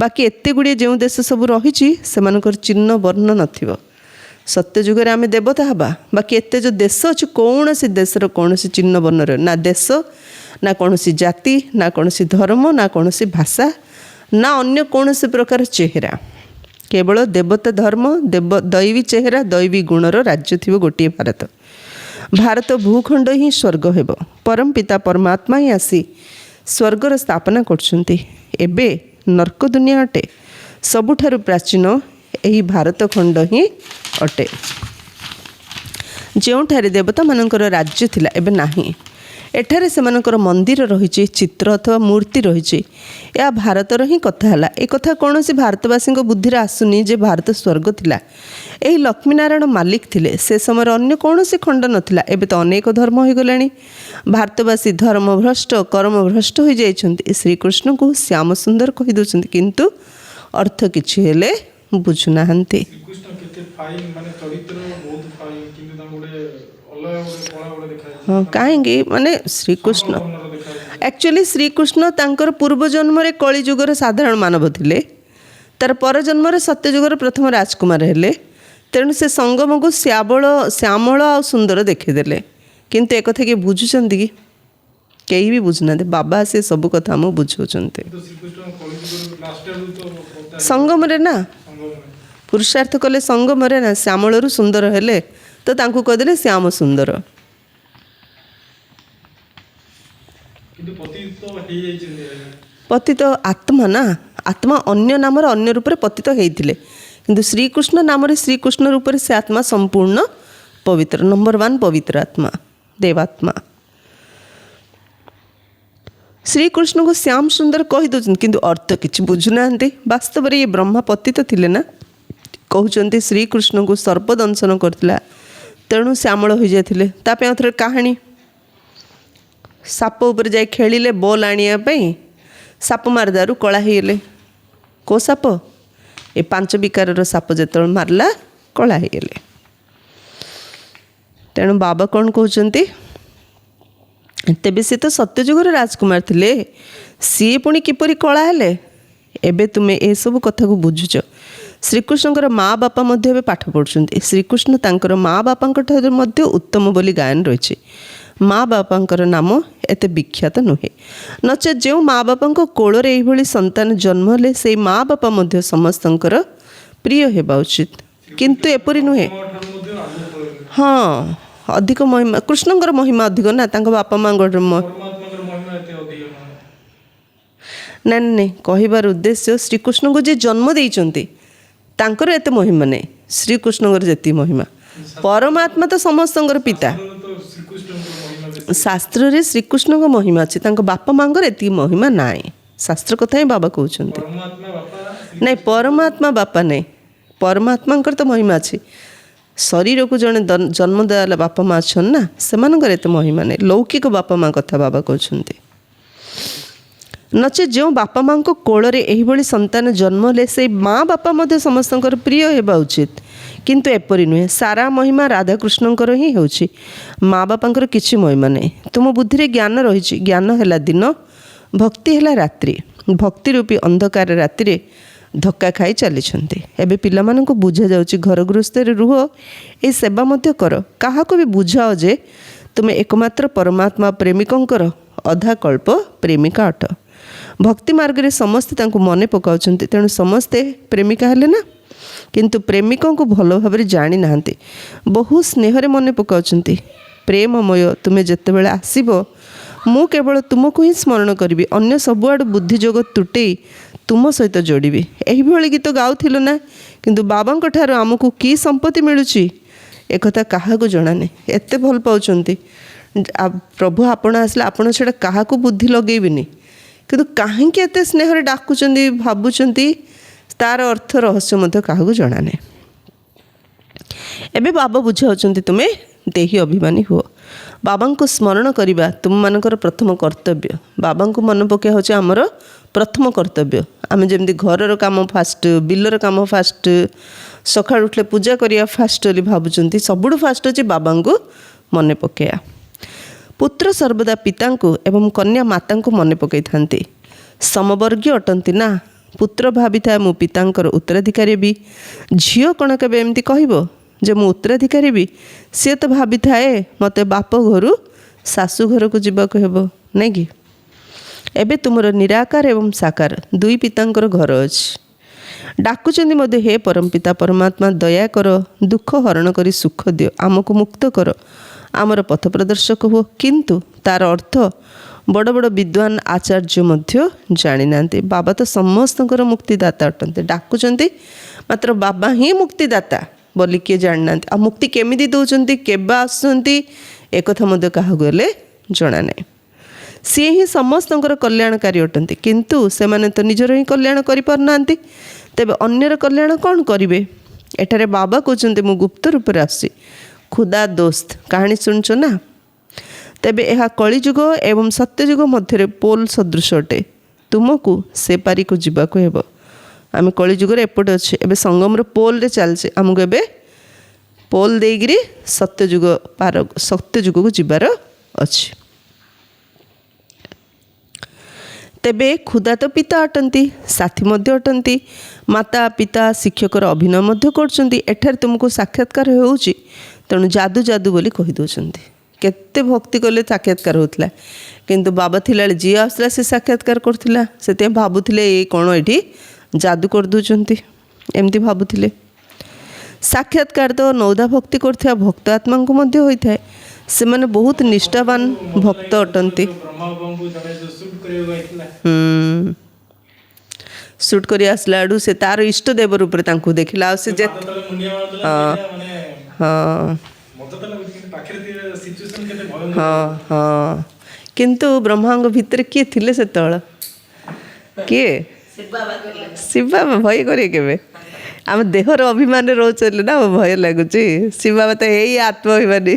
ବାକି ଏତେ ଗୁଡ଼ିଏ ଯେଉଁ ଦେଶ ସବୁ ରହିଛି ସେମାନଙ୍କର ଚିହ୍ନ ବର୍ଣ୍ଣ ନଥିବ। ସତ୍ୟ ଯୁଗରେ ଆମେ ଦେବତା ହେବା। ବାକି ଏତେ ଯେଉଁ ଦେଶ ଅଛି କୌଣସି ଦେଶର କୌଣସି ଚିହ୍ନ ବର୍ଣ୍ଣର ନା ଦେଶ, ନା କୌଣସି ଜାତି, ନା କୌଣସି ଧର୍ମ, ନା କୌଣସି ଭାଷା, ନା ଅନ୍ୟ କୌଣସି ପ୍ରକାର ଚେହେରା। କେବଳ ଦେବତା ଧର୍ମ, ଦୈବୀ ଚେହେରା, ଦୈବୀ ଗୁଣର ରାଜ୍ୟ ଥିବ ଗୋଟିଏ ଭାରତ। ଭାରତ ଭୂଖଣ୍ଡ ହିଁ ସ୍ୱର୍ଗ ହେବ। ପରମ ପିତା ପରମାତ୍ମା ହିଁ ଆସି ସ୍ୱର୍ଗର ସ୍ଥାପନା କରୁଛନ୍ତି। ଏବେ ନର୍କ ଦୁନିଆ ଅଟେ। ସବୁଠାରୁ ପ୍ରାଚୀନ ଏହି ଭାରତ ଖଣ୍ଡ ହିଁ ଅଟେ, ଯେଉଁଠାରେ ଦେବତାମାନଙ୍କର ରାଜ୍ୟ ଥିଲା ଏବେ ନାହିଁ। ଏଠାରେ ସେମାନଙ୍କର ମନ୍ଦିର ରହିଛି, ଚିତ୍ର ଅଥବା ମୂର୍ତ୍ତି ରହିଛି। ଏହା ଭାରତର ହିଁ କଥା ହେଲା। ଏ କଥା କୌଣସି ଭାରତବାସୀଙ୍କ ବୁଦ୍ଧିରେ ଆସୁନି ଯେ ଭାରତ ସ୍ୱର୍ଗ ଥିଲା। ଏହି ଲକ୍ଷ୍ମୀନାରାୟଣ ମାଲିକ ଥିଲେ। ସେ ସମୟରେ ଅନ୍ୟ କୌଣସି ଖଣ୍ଡ ନଥିଲା। ଏବେ ତ ଅନେକ ଧର୍ମ ହୋଇଗଲାଣି। ଭାରତବାସୀ ଧର୍ମଭ୍ରଷ୍ଟ, କର୍ମଭ୍ରଷ୍ଟ ହୋଇଯାଇଛନ୍ତି। ଶ୍ରୀକୃଷ୍ଣଙ୍କୁ ଶ୍ୟାମ ସୁନ୍ଦର କହିଦେଉଛନ୍ତି, କିନ୍ତୁ ଅର୍ଥ କିଛି ହେଲେ ବୁଝୁନାହାନ୍ତି।
ଶ୍ରୀକୃଷ୍ଣ କେତେ ଫାଇନ୍, ମାନେ ଚରିତ୍ର ବହୁତ ଫାଇନ୍, କିନ୍ତୁ ତାଙ୍କୁ ଗୋଟେ ଅଲଗା ଗୋଟେ କଳା ଗୋଟେ ଦେଖାଯାଉଛି।
ହଁ, କାହିଁକି ମାନେ ଶ୍ରୀକୃଷ୍ଣ ଆକ୍ଚୁଆଲି ଶ୍ରୀକୃଷ୍ଣ ତାଙ୍କର ପୂର୍ବଜନ୍ମରେ କଳିଯୁଗର ସାଧାରଣ ମାନବ ଥିଲେ। ତାର ପରଜନ୍ମରେ ସତ୍ୟଯୁଗର ପ୍ରଥମ ରାଜକୁମାର ହେଲେ। ତେଣୁ ସେ ସଙ୍ଗମକୁ ଶ୍ୟାମଳ ଆଉ ସୁନ୍ଦର ଦେଖିଦେଲେ। କିନ୍ତୁ ଏକଥା କିଏ ବୁଝୁଛନ୍ତି କି? କେହି ବି ବୁଝୁନାହାନ୍ତି। ବାବା ସେ ସବୁ କଥା ଆମକୁ ବୁଝାଉଛନ୍ତି।
କିନ୍ତୁ ଶ୍ରୀକୃଷ୍ଣ କଳିଯୁଗର ଲାଷ୍ଟ ଆଡକୁ ତ ପତା
ସଙ୍ଗମରେ ନା
ସଙ୍ଗମରେ
ପୁରୁଷାର୍ଥ କଲେ, ସଙ୍ଗମରେ ନା ଶ୍ୟାମଳରୁ ସୁନ୍ଦର ହେଲେ ତ ତାଙ୍କୁ କହିଦେଲେ ଶ୍ୟାମ ସୁନ୍ଦର।
କିନ୍ତୁ ପତିତ ହେଇଯାଇଛନ୍ତି।
ପତିତ ଆତ୍ମା ନା, ଆତ୍ମା ଅନ୍ୟ ନାମରେ ଅନ୍ୟ ରୂପରେ ପତିତ ହେଇଥିଲେ, କିନ୍ତୁ ଶ୍ରୀକୃଷ୍ଣ ନାମରେ ଶ୍ରୀକୃଷ୍ଣ ରୂପରେ ସେ ଆତ୍ମା ସମ୍ପୂର୍ଣ୍ଣ ପବିତ୍ର। ନମ୍ବର 1 ପବିତ୍ର ଆତ୍ମା, ଦେବାତ୍ମା। ଶ୍ରୀକୃଷ୍ଣଙ୍କୁ ଶ୍ୟାମ ସୁନ୍ଦର କହିଦେଉଛନ୍ତି, କିନ୍ତୁ ଅର୍ଥ କିଛି ବୁଝୁନାହାନ୍ତି। ବାସ୍ତବରେ ଇଏ ବ୍ରହ୍ମା ପତିତ ଥିଲେ ନା। କହୁଛନ୍ତି ଶ୍ରୀକୃଷ୍ଣଙ୍କୁ ସର୍ପ ଦଂଶନ କରିଥିଲା, ତେଣୁ ଶ୍ୟାମଳ ହୋଇଯାଇଥିଲେ। ତା ପାଇଁ ଥରେ କାହାଣୀ। ସାପ ଉପରେ ଯାଇ ଖେଳିଲେ ବଲ୍ ଆଣିବା ପାଇଁ, ସାପ ମାରିଦାରୁ କଳା ହେଇଗଲେ। କେଉଁ ସାପ? ଏ 5 ବିକାରର ସାପ ଯେତେବେଳେ ମାରିଲା କଳା ହେଇଗଲେ। ତେଣୁ ବାବା କ'ଣ କହୁଛନ୍ତି, ତେବେ ସେ ତ ସତ୍ୟଯୁଗର ରାଜକୁମାର ଥିଲେ, ସିଏ ପୁଣି କିପରି କଳା ହେଲେ? ଏବେ ତୁମେ ଏସବୁ କଥାକୁ ବୁଝୁଛ। ଶ୍ରୀକୃଷ୍ଣଙ୍କର ମା ବାପା ମଧ୍ୟ ଏବେ ପାଠ ପଢ଼ୁଛନ୍ତି। ଶ୍ରୀକୃଷ୍ଣ ତାଙ୍କର ମା ବାପାଙ୍କ ଠାରୁ ମଧ୍ୟ ଉତ୍ତମ ବୋଲି ଗାୟନ ରହିଛି। ମା ବାପାଙ୍କର ନାମ ଏତେ ବିଖ୍ୟାତ ନୁହେଁ। ନଚେତ୍ ଯେଉଁ ମା ବାପାଙ୍କ କୋଳରେ ଏଇଭଳି ସନ୍ତାନ ଜନ୍ମ ହେଲେ ସେଇ ମା ବାପା ମଧ୍ୟ ସମସ୍ତଙ୍କର ପ୍ରିୟ ହେବା ଉଚିତ, କିନ୍ତୁ ଏପରି ନୁହେଁ।
ଠାରୁ ମଧ୍ୟ ଆଗକୁ ପଳେଇଲେ
ହଁ, ଅଧିକ ମହିମା, କୃଷ୍ଣଙ୍କର ମହିମା ଅଧିକ ନା, ତାଙ୍କ ବାପା ମାଙ୍କର
ପରମାତ୍ମାଙ୍କର ମହିମା ଏତେ ଅଧିକ ନୁହେଁ।
ନାଇଁ ନାଇଁ, କହିବାର ଉଦ୍ଦେଶ୍ୟ ଶ୍ରୀକୃଷ୍ଣଙ୍କୁ ଯିଏ ଜନ୍ମ ଦେଇଛନ୍ତି ତାଙ୍କର ଏତେ ମହିମା ନାହିଁ, ଶ୍ରୀକୃଷ୍ଣଙ୍କର ଯେତିକି ମହିମା। ପରମାତ୍ମା ତ ସମସ୍ତଙ୍କର ପିତା।
ତ ଶ୍ରୀକୃଷ୍ଣଙ୍କର ମହିମା ବେଶୀ।
ଶାସ୍ତ୍ରରେ ଶ୍ରୀକୃଷ୍ଣଙ୍କ ମହିମା ଅଛି, ତାଙ୍କ ବାପା ମାଙ୍କର ଏତିକି ମହିମା ନାହିଁ। ଶାସ୍ତ୍ର କଥା ହିଁ ବାବା କହୁଛନ୍ତି।
ପରମାତ୍ମା ବାପା
ନାଇଁ, ପରମାତ୍ମା ବାପା ନାହିଁ, ପରମାତ୍ମାଙ୍କର ତ ମହିମା ଅଛି। ଶରୀରକୁ ଜଣେ ଜନ୍ମ ଦେଲା ବାପା ମା ଅଛନ୍ତି ନା, ସେମାନଙ୍କର ଏତେ ମହିମା ନାହିଁ। ଲୌକିକ ବାପା ମା କଥା ବାବା କହୁଛନ୍ତି। ନଚେତ୍ ଯେଉଁ ବାପା ମାଙ୍କ କୋଳରେ ଏହିଭଳି ସନ୍ତାନ ଜନ୍ମ ହେଲେ ସେଇ ମା ବାପା ମଧ୍ୟ ସମସ୍ତଙ୍କର ପ୍ରିୟ ହେବା ଉଚିତ, କିନ୍ତୁ ଏପରି ନୁହେଁ। ସାରା ମହିମା ରାଧାକୃଷ୍ଣଙ୍କର ହିଁ ହେଉଛି, ମା ବାପାଙ୍କର କିଛି ମହିମା ନାହିଁ। ତୁମ ବୁଦ୍ଧିରେ ଜ୍ଞାନ ରହିଛି, ଜ୍ଞାନ ହେଲା ଦିନ, ଭକ୍ତି ହେଲା ରାତ୍ରି। ଭକ୍ତି ରୂପୀ ଅନ୍ଧକାର ରାତିରେ ଧକ୍କା ଖାଇ ଚାଲିଛନ୍ତି। ଏବେ ପିଲାମାନଙ୍କୁ ବୁଝାଯାଉଛି, ଘର ଗୃହସ୍ଥରେ ରୁହ, ଏହି ସେବା ମଧ୍ୟ କର। କାହାକୁ ବି ବୁଝାଅ ଯେ ତୁମେ ଏକମାତ୍ର ପରମାତ୍ମା ପ୍ରେମିକଙ୍କର ଅଧା କଳ୍ପ ପ୍ରେମିକା ଅଟ। ଭକ୍ତି ମାର୍ଗରେ ସମସ୍ତେ ତାଙ୍କୁ ମନେ ପକାଉଛନ୍ତି, ତେଣୁ ସମସ୍ତେ ପ୍ରେମିକା ହେଲେ ନା, କିନ୍ତୁ ପ୍ରେମିକଙ୍କୁ ଭଲ ଭାବରେ ଜାଣିନାହାନ୍ତି। ବହୁ ସ୍ନେହରେ ମନେ ପକାଉଛନ୍ତି, ପ୍ରେମମୟ ତୁମେ ଯେତେବେଳେ ଆସିବ ମୁଁ କେବଳ ତୁମକୁ ହିଁ ସ୍ମରଣ କରିବି, ଅନ୍ୟ ସବୁଆଡ଼ୁ ବୁଦ୍ଧି ଯୋଗ ତୁଟେଇ ତୁମ ସହିତ ଯୋଡ଼ିବି। ଏହିଭଳି ଗୀତ ଗାଉଥିଲୁ ନା, କିନ୍ତୁ ବାବାଙ୍କ ଠାରୁ ଆମକୁ କି ସମ୍ପତ୍ତି ମିଳୁଛି ଏକଥା କାହାକୁ ଜଣାନାହିଁ। ଏତେ ଭଲ ପାଉଛନ୍ତି ପ୍ରଭୁ, ଆପଣ ଆସିଲେ ଆପଣ ସେଇଟା କାହାକୁ ବୁଦ୍ଧି ଲଗେଇବିନି, କିନ୍ତୁ କାହିଁକି ଏତେ ସ୍ନେହରେ ଡାକୁଛନ୍ତି ଭାବୁଛନ୍ତି, ତାର ଅର୍ଥ ରହସ୍ୟ ମଧ୍ୟ କାହାକୁ ଜଣାନାହିଁ। ଏବେ ବାବା ବୁଝାଉଛନ୍ତି, ତୁମେ ଦେହୀ ଅଭିମାନୀ ହୁଅ। ବାବାଙ୍କୁ ସ୍ମରଣ କରିବା ତୁମମାନଙ୍କର ପ୍ରଥମ କର୍ତ୍ତବ୍ୟ। ବାବାଙ୍କୁ ମନେ ପକାଇବା ହେଉଛି ଆମର ପ୍ରଥମ କର୍ତ୍ତବ୍ୟ। ଆମେ ଯେମିତି ଘରର କାମ ଫାଷ୍ଟ, ବିଲର କାମ ଫାଷ୍ଟ, ସକାଳୁ ଉଠିଲେ ପୂଜା କରିବା ଫାଷ୍ଟ ବୋଲି ଭାବୁଛନ୍ତି, ସବୁଠୁ ଫାଷ୍ଟ ହେଉଛି ବାବାଙ୍କୁ ମନେ ପକାଇବା। ପୁତ୍ର ସର୍ବଦା ପିତାଙ୍କୁ ଏବଂ କନ୍ୟା ମାତାଙ୍କୁ ମନେ ପକାଇଥାନ୍ତି। ସମବର୍ଗୀୟ ଅଟନ୍ତି ନା। ପୁତ୍ର ଭାବିଥାଏ ମୁଁ ପିତାଙ୍କର ଉତ୍ତରାଧିକାରୀ ବି। ଝିଅ କ'ଣ କେବେ ଏମିତି କହିବ ଯେ ମୁଁ ଉତ୍ତରାଧିକାରୀ ବି? ସିଏ ତ ଭାବିଥାଏ ମୋତେ ବାପ ଘରୁ ଶାଶୁ ଘରକୁ ଯିବାକୁ ହେବ, ନାଇଁ କି? ଏବେ ତୁମର ନିରାକାର ଏବଂ ସାକାର ଦୁଇ ପିତାଙ୍କର ଘର ଅଛି। ଡାକୁଛନ୍ତି ମଧ୍ୟ, ହେ ପରମପିତା ପରମାତ୍ମା ଦୟା କର, ଦୁଃଖ ହରଣ କରି ସୁଖ ଦିଅ, ଆମକୁ ମୁକ୍ତ କର, ଆମର ପଥ ପ୍ରଦର୍ଶକ ହୁଅ। କିନ୍ତୁ ତାର ଅର୍ଥ ବଡ଼ ବଡ଼ ବିଦ୍ୱାନ ଆଚାର୍ଯ୍ୟ ମଧ୍ୟ ଜାଣିନାହାନ୍ତି। ବାବା ତ ସମସ୍ତଙ୍କର ମୁକ୍ତିଦାତା ଅଟନ୍ତି, ଡାକୁଛନ୍ତି ମାତ୍ର ବାବା ହିଁ ମୁକ୍ତିଦାତା ବୋଲି କିଏ ଜାଣିନାହାନ୍ତି। ଆଉ ମୁକ୍ତି କେମିତି ଦେଉଛନ୍ତି, କେବେ ଆସୁଛନ୍ତି, ଏକଥା ମଧ୍ୟ କାହାକୁ ହେଲେ ଜଣା ନାହିଁ। ସିଏ ହିଁ ସମସ୍ତଙ୍କର କଲ୍ୟାଣକାରୀ ଅଟନ୍ତି, କିନ୍ତୁ ସେମାନେ ତ ନିଜର ହିଁ କଲ୍ୟାଣ କରିପାରୁନାହାନ୍ତି, ତେବେ ଅନ୍ୟର କଲ୍ୟାଣ କ'ଣ କରିବେ? ଏଠାରେ ବାବା କହୁଛନ୍ତି, ମୁଁ ଗୁପ୍ତ ରୂପରେ ଆସୁଛି। ଖୁଦା ଦୋସ୍ତ କାହାଣୀ ଶୁଣିଛ ନା? ତେବେ ଏହା କଳିଯୁଗ ଏବଂ ସତ୍ୟଯୁଗ ମଧ୍ୟରେ ପୋଲ ସଦୃଶ ଅଟେ। ତୁମକୁ ସେ ପାରିକୁ ଯିବାକୁ ହେବ। ଆମେ କଳିଯୁଗରେ ଏପଟେ ଅଛି, ଏବେ ସଙ୍ଗମର ପୋଲରେ ଚାଲିছে, ଆମକୁ ଏବେ ପୋଲ ଦେଇକିରି ସତ୍ୟଯୁଗକୁ ଯିବାର ଅଛି। ତେବେ ଖୁଦା ତ ପିତା ଅଟନ୍ତି, ସାଥୀ ମଧ୍ୟ ଅଟନ୍ତି, ମାତା ପିତା ଶିକ୍ଷକର ଅଭିନୟ ମଧ୍ୟ କରୁଛନ୍ତି। ଏଠାରେ ତୁମକୁ ସାକ୍ଷାତକାର ହେଉଛି, ତେଣୁ ଯାଦୁ ଯାଦୁ ବୋଲି କହିଦେଉଛନ୍ତି। କେତେ ଭକ୍ତି କଲେ ସାକ୍ଷାତକାର ହେଉଥିଲା, କିନ୍ତୁ ବାବା ଥିଲାବେଳେ ଯିଏ ଆସୁଥିଲା ସେ ସାକ୍ଷାତକାର କରୁଥିଲା। ସେଥିପାଇଁ ଭାବୁଥିଲେ ଏ କ'ଣ ଏଠି ଯାଦୁ କରିଦେଉଛନ୍ତି, ଏମିତି ଭାବୁଥିଲେ। ସାକ୍ଷାତକାର ତ ନୌଦା ଭକ୍ତି କରୁଥିବା ଭକ୍ତ ଆତ୍ମାଙ୍କୁ ମଧ୍ୟ ହୋଇଥାଏ। ସେମାନେ ବହୁତ ନିଷ୍ଠାବାନ ଭକ୍ତ ଅଟନ୍ତି। ସୁଟ୍ କରି ଆସିଲା ଆଡ଼ୁ ସେ ତାର ଇଷ୍ଟ ଦେବ ରୂପରେ ତାଙ୍କୁ ଦେଖିଲା। ଆଉ ସେ ହଁ, କିନ୍ତୁ ବ୍ରହ୍ମାଙ୍କ ଭିତରେ କିଏ ଥିଲେ ସେତେବେଳେ? କିଏ? ଶିବ ବାବା। ଭୟ କରିବେ କେବେ? ଆମେ ଦେହର ଅଭିମାନରେ ରହୁଥିଲେ ନା, ଭୟ ଲାଗୁଛି। ଶିବ ବାବା ତ ଏଇ ଆତ୍ମାଭିମାନୀ।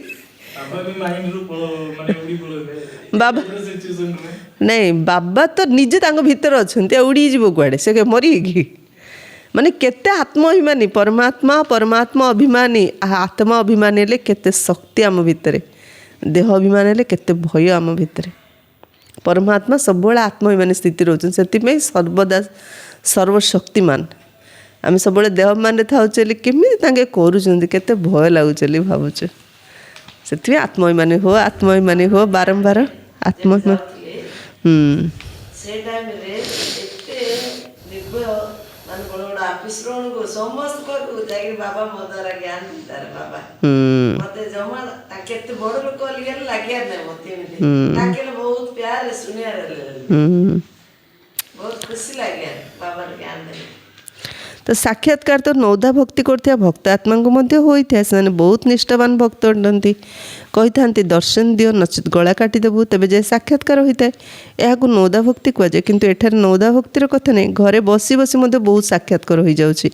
ବାବା ନାଇଁ, ବାବା ତ ନିଜେ ତାଙ୍କ ଭିତରେ ଅଛନ୍ତି, ଆଉ ଉଡ଼ିଯିବ କୁଆଡ଼େ? ସେ ମରିବେ କି? ମାନେ କେତେ ଆତ୍ମ ଅଭିମାନୀ, ପରମାତ୍ମା ଅଭିମାନୀ। ଆତ୍ମା ଅଭିମାନୀ ହେଲେ କେତେ ଶକ୍ତି ଆମ ଭିତରେ, ଦେହ ଅଭିମାନ ହେଲେ କେତେ ଭୟ ଆମ ଭିତରେ। ପରମାତ୍ମା ସବୁବେଳେ ଆତ୍ମ ଅଭିମାନୀ ସ୍ଥିତି ରହୁଛନ୍ତି, ସେଥିପାଇଁ ସର୍ବଦା ସର୍ବଶକ୍ତିମାନ। आम सब देह मान था केमी करूँ केते भय लगुच भावुँ से आत्मअभिमानी हो बारंबार आत्मअभिमान
से टाइम रे एते निर्भय मान बड़ बड़ ऑफिस को समस्त को जाके बाबा मो द्वारा ज्ञान दीतार बाबा मते जमा केते बड़ लोक लिया लागिया नै मते ताके बहुत प्यार सुनिया बहुत खुशी लागिया बाबा ज्ञान दे
तो साक्षात्कार तो नौदा भक्ति करथिया भक्त आत्मा को मध्य होइथा से बहुत निष्ठावान भक्त अंडती कही था दर्शन दियो नचित गला काटिदेबू तेबे जे साक्षात्कार होता है यह नौदा भक्ति कहुए किंतु एठार नौदा भक्तिर कथा नहीं घरे बसी बसी मध्य बहुत साक्षात्कार हो जाउछि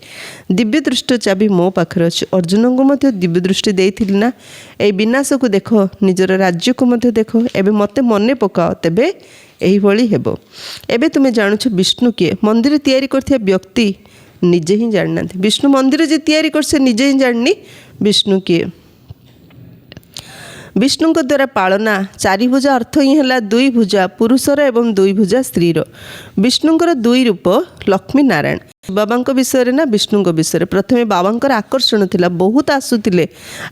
दिव्य दृष्टि चाबी मो पाखरे अछि अर्जुन को मध्य दिव्य दृष्टि देइथिलि ना ए विनाश को देख निजर राज्य को मध्य देख एबे मते मने पकाओ तेबे एही भली हेबो एबे तुमे जानुछ विष्णु किए मंदिर तैयारी करथिया व्यक्ति निजे ही जानना विष्णु मंदिर जे तैयारी कर से निजे ही जाननी विष्णु किए विष्णु द्वारा पालना चारि भुजा अर्थ ही है दुई भुजा पुरुषर एवं दुई भुजा स्त्रीर विष्णुंकर दुई रूप लक्ष्मी नारायण बाबा विषय ना विष्णु विषय प्रथमे बाबा आकर्षण थिला बहुत आसुतिले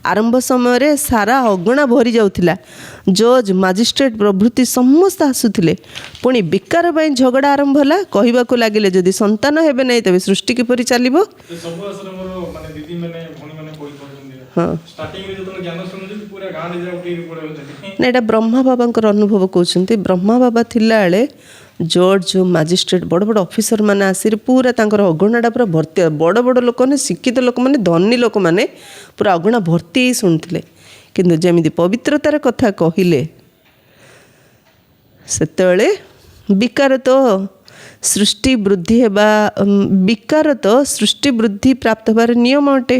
आरंभ समय सारा अगणा भरी जाउथिला जज मजिस्ट्रेट प्रभृति समस्त आसुतिले पुणी विकार पई झगड़ा आरंभ होला कहबाकू लागिले जदि संतान हेबे नै तबे सृष्टि किपरि चलिबो
सब असर मोर माने दीदी माने भणी माने कोइ करजंदी
हां
स्टार्टिंग रे जतन ज्ञान सुनु पूरा गां रे जा उठी पड़े होते
ना एटा ब्रह्मा बाबांकर अनुभव कहउछंती ब्रह्मा बाबा थिला बेले जज मजिस्ट्रेट बड़ बड़ ऑफिसर माने आसी पूरा तांकर अगणाटा पूरा भर्ती बड़ बड़ लोक ने शिक्षित लोक माने धनी लोक माने पूरा अगणा भर्ती शुणुले किंतु जेमिति पवित्रतार कथा कहिले सेतेबेले विकार तो सृष्टि वृद्धि हेबा विकार तो सृष्टि वृद्धि प्राप्त होबार नियम अटे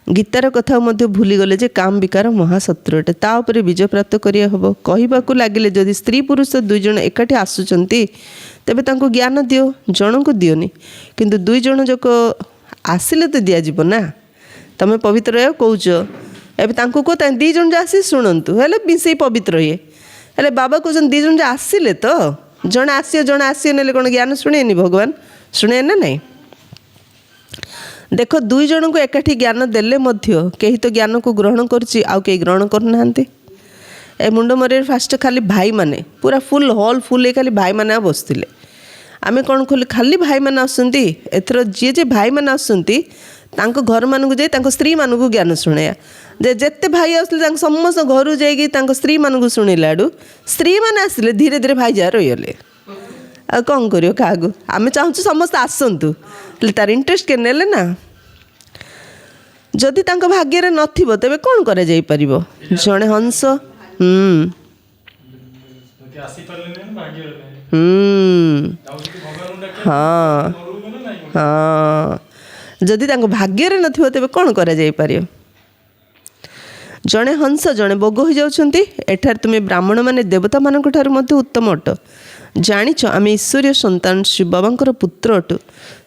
गीतार कथा मध्य भूली गले जे काम विकार महाशत्रु अटे ता उपरे विजय प्राप्त करिया हबो कहबाकू लागिले जदि स्त्री पुरुष दुई जन एकाठी आसुचंती तेबे तांको ज्ञान दियो जन को दियोनी किंतु दुई जन जक आसिले तो दिया जिवो ना तमे पवित्र कहउछ एबे तांको को दी जन जे आसी शुणंतु हेले बिसे पवित्र ये हेले बाबा कहउछन दी जन जे आसिले तो जन आसियो नेले कोन ज्ञान शुणेनी भगवान शुणे ना नहीं देख दुई जन को एकाठी ज्ञान देले मध्य कहीं तो ज्ञान को ग्रहण करुच्ची आउ कहीं ग्रहण करना ए मुंड मरे फास्ट खाली भाई माने पूरा फुल हॉल फुल खाली भाई माने बसते आम कौन खोली खाली भाई मैंने आसुँच एथर जी जे भाई मैंने आसुँच घर मानक जाई स्त्री मानक ज्ञान शुणा जेते भाई आसते समस्त घर जा स्त्री मानक शुणिला आड़ू स्त्री मैंने आसिले धीरे धीरे भाई जा रहीगले आ कौन कर क्या आम चाहूँ समस्त आसतु तार इंटरेस्ट के नेले ना जदि भाग्य नथिबो तेबे कौन करा जाई परिबो जणे हंस हाँ हाँ जदि भाग्य नथिबो तेबे कौन करा जाई परिबो जणे हंस जणे बोग हो जाउछंती एठार तुमे ब्राह्मण माने देवता मानक ठार मध्य उत्तम अट जानिछ आम ईश्वरीय संतान शिव बाबांकर पुत्र अटु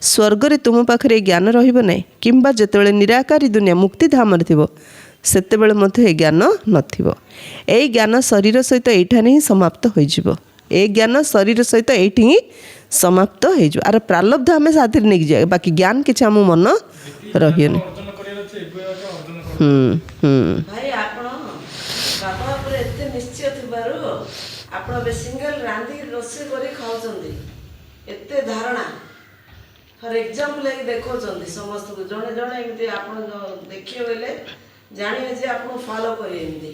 स्वर्गरे तुम पाखरे ज्ञान रहिबो नै किंबा जेतेबेले निराकारी दुनिया मुक्ति धामरे थिबो सेतेबेले मध्य ए ज्ञान नथिबो ए ज्ञान शरीर सहित एठाने ही समाप्त होई जिवो ए ज्ञान शरीर सहित एठी ही समाप्त होई जिवो आर प्रारब्ध हमें साथी नै जाय बाकी ज्ञान किछ हम मन रहियनि
भाई आपण बाबा पर एते निश्चय थिबारु आपण सिंगल रांधी रोसे करी खाउचंदी एते धारणा फॉर एग्जांपल लाइक देखोचंदी समस्त को जणे जणे एमती आपण देखियो बेले जानिए जे आपण फॉलो करी एमती